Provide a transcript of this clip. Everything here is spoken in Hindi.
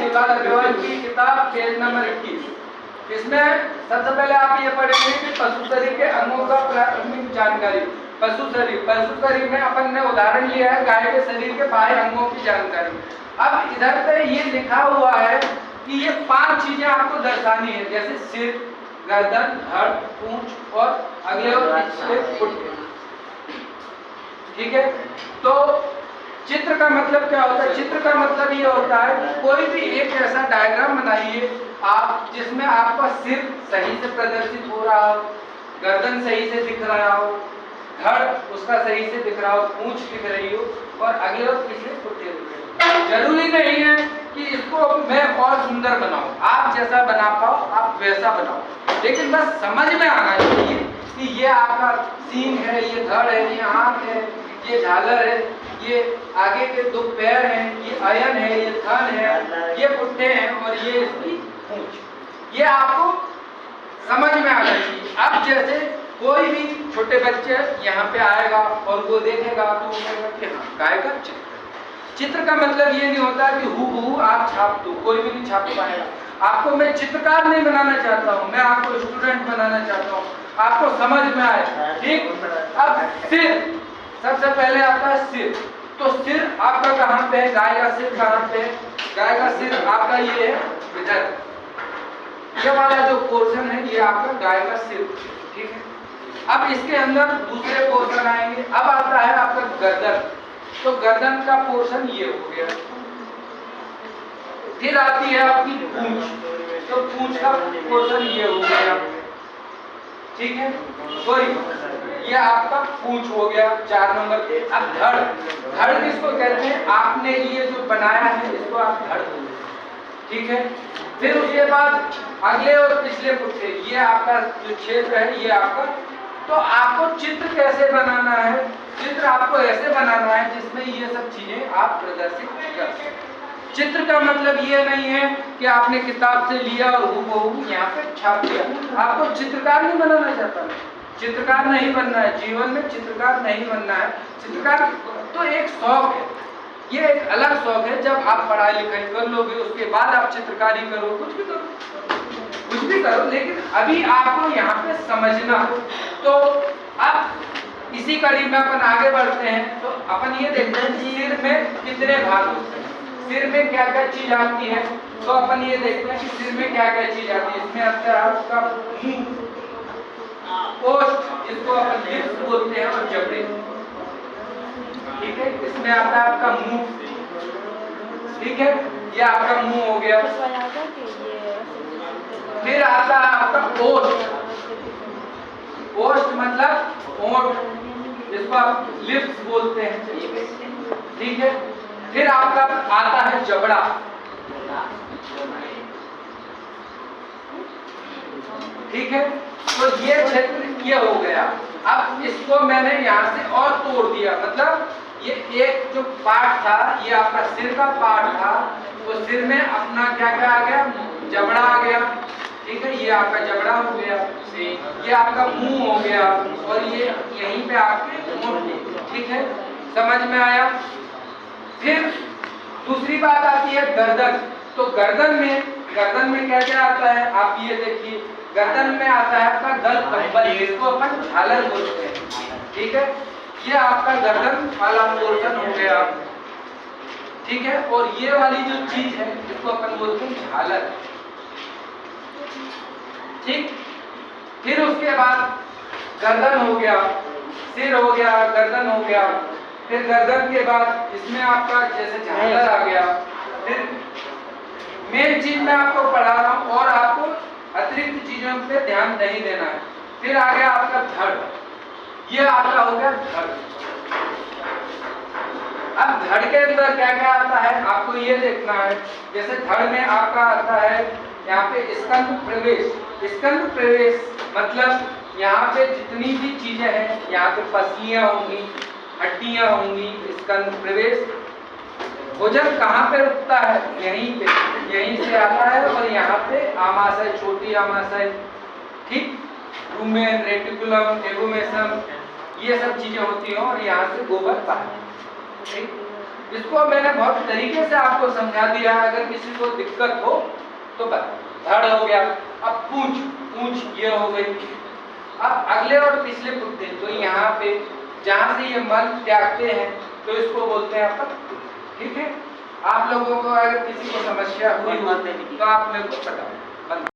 बाल अभिमान की किताब पेज नंबर 21। इसमें सबसे पहले आप ये पढ़ेंगे कि पशु शरीर के अंगों का प्राथमिक जानकारी। पशु शरीर में अपन ने उदाहरण लिया है गाय के शरीर के बाह्य अंगों की जानकारी। अब इधर पे ये लिखा हुआ है कि ये 5 चीजें आपको दर्शानी है, जैसे सिर, गर्दन, धड़, पूंछ और अगले और पिछले पुट्टे। ठीक है, तो चित्र का मतलब क्या होता है? चित्र का मतलब ये होता है कि कोई भी एक ऐसा डायग्राम बनाइए आप जिसमें आपका सिर सही से प्रदर्शित हो रहा हो, गर्दन सही से दिख रहा हो, धड़ उसका सही से दिख रहा हो, पूंछ दिख रही हो और अगले और पिछले पुट्टे दिख रहे हो। जरूरी नहीं है कि इसको मैं और सुंदर बनाऊं, आप जैसा बना पाओ आप वैसा बनाओ, लेकिन बस समझ में आना चाहिए कि ये आपका सींग है, ये धड़ है, ये आंख है, ये झालर है, ये आगे के 2 पैर हैं, ये अयन है, ये थन है, ये पुट्टे हैं और ये इसकी पूंछ। ये आपको समझ में आना चाहिए। अब जैसे कोई भी छोटे बच्चे यहाँ पे आएगा और वो देखेगा तो वो कहेगा कि हाँ गाय का चित्र। चित्र का मतलब ये नहीं होता कि हूबहू आप छाप दो, कोई भी नहीं छाप पाएगा। आपको मैं चित्रकार नहीं बनाना चाहता हूँ, मैं आपको स्टूडेंट बनाना चाहता हूँ, आपको समझ में आए। ठीक, अब सिर सबसे पहले आता है सिर। तो सिर आपका कहाँ पे है? गाय का सिर कहाँ पे है? गाय का सिर आपका ये है इधर, ये वाला जो पोर्शन है ये आपका गाय का सिर। ठीक है, अब इसके अंदर दूसरे पोर्शन आएंगे। अब आता है आपका गर्दन, तो गर्दन का पोर्शन ये हो गया। फिर आती है आपकी पूंछ, तो पूंछ का पोर्शन ये हो गया। ठीक है, सॉरी ये आपका पूंछ हो गया 4 नंबर पे। अब धड़, धड़ किसको कहते हैं? आपने ये जो बनाया है इसको आप धड़ बोलते हैं। ठीक है, फिर उसके बाद अगले और पिछले पुट्टे, ये आपका जो क्षेत्र है ये आपका। तो आपको चित्र कैसे बनाना है? चित्र आपको ऐसे बनाना है जिसमें ये सब चीजें आप प्रदर्शित कर सकें। चित्र का मतलब ये नहीं है कि आपने किताब से लिया और हूबहू यहाँ पे छाप दिया। आपको चित्रकार नहीं बनाना चाहता मैं, चित्रकार नहीं बनना है, जीवन में चित्रकार नहीं बनना है। चित्रकार तो एक शौक है, ये एक अलग शौक है। जब आप पढ़ाई लिखाई कर लोगे उसके बाद आप चित्रकारी करो, कुछ भी करो, लेकिन अभी आपको यहाँ पे समझना हो। तो अब इसी कड़ी में अपन आगे बढ़ते हैं। तो अपन ये देखते हैं सिर में कितने भाग होते हैं, सिर में क्या क्या चीज आती है। तो अपन ये देखते हैं कि सिर में क्या क्या चीज आती है। इसमें आता है आपका मुंह, ओष्ठ, इसको अपन लिप्स बोलते हैं, और जबड़े। ठीक है, इसमें आता है आपका मुंह। ठीक है, ये आपका मुंह हो गया। फिर आता है आपका ओष्ठ, ओष्ठ मतलब ओंठ, जिसको आप लिप्स बोलते हैं। ठीक है, फिर आपका आता है जबड़ा। ठीक है, तो ये क्षेत्र ये हो गया। अब इसको मैंने यहाँ से और तोड़ दिया, मतलब ये एक जो पार्ट था ये आपका सिर का पार्ट था, तो सिर में अपना क्या क्या आ गया? जबड़ा आ गया। ठीक है, ये आपका जबड़ा हो गया, ये आपका मुंह हो गया, और ये यहीं पे आपके होंठ। ठीक है, समझ में आया? फिर दूसरी बात आती है गर्दन। तो गर्दन में क्या क्या आता है? आप ये देखिए, गर्दन में आता है आपका गल कंबल, जिसको अपन झालर बोलते हैं। ठीक है, ये आपका गर्दन वाला पोर्शन हो गया। ठीक है, और ये वाली जो चीज है जिसको अपन बोलते हैं झालर। ठीक, फिर उसके बाद गर्दन हो गया, सिर हो गया, गर्दन हो गया। फिर गर्दन के बाद इसमें आपका जैसे झालर आ गया। फिर मेन चीज मैं आपको पढ़ा रहा हूँ और आपको अतिरिक्त चीजों पे ध्यान नहीं देना है। फिर आ गया आपका धड़, ये आपका हो गया धड़। अब धड़ के अंदर क्या क्या आता है आपको ये देखना है। जैसे धड़ में आपका आता है यहाँ पे स्कंद प्रवेश। स्कंद प्रवेश मतलब यहाँ पे जितनी भी चीजें हैं, यहाँ पे पसलियां होंगी, हड्डियां होंगी, स्कंद प्रवेश। भोजन कहाँ पे रुकता है? यहीं पे, यहीं से आता है और यहाँ पे आमाशय, छोटी आमाशय, ठीक, रूमेन, रेटिकुलम, टेगुमेशन, ये सब चीजें होती हैं और यहाँ से गोबर बाहर। ठीक, इसको मैंने बहुत तरीके से आपको समझा दिया, अगर किसी को दिक्कत हो तो बता। धड़ हो गया, अब पूंछ, पूंछ ये हो गई। अब अगले और पिछले पुट्टे, तो यहाँ पे जहाँ से ये मल त्यागते हैं तो इसको बोलते हैं अपन। ठीक है, आप लोगों को अगर किसी को समस्या हुई तो आप मेरे को बताओ।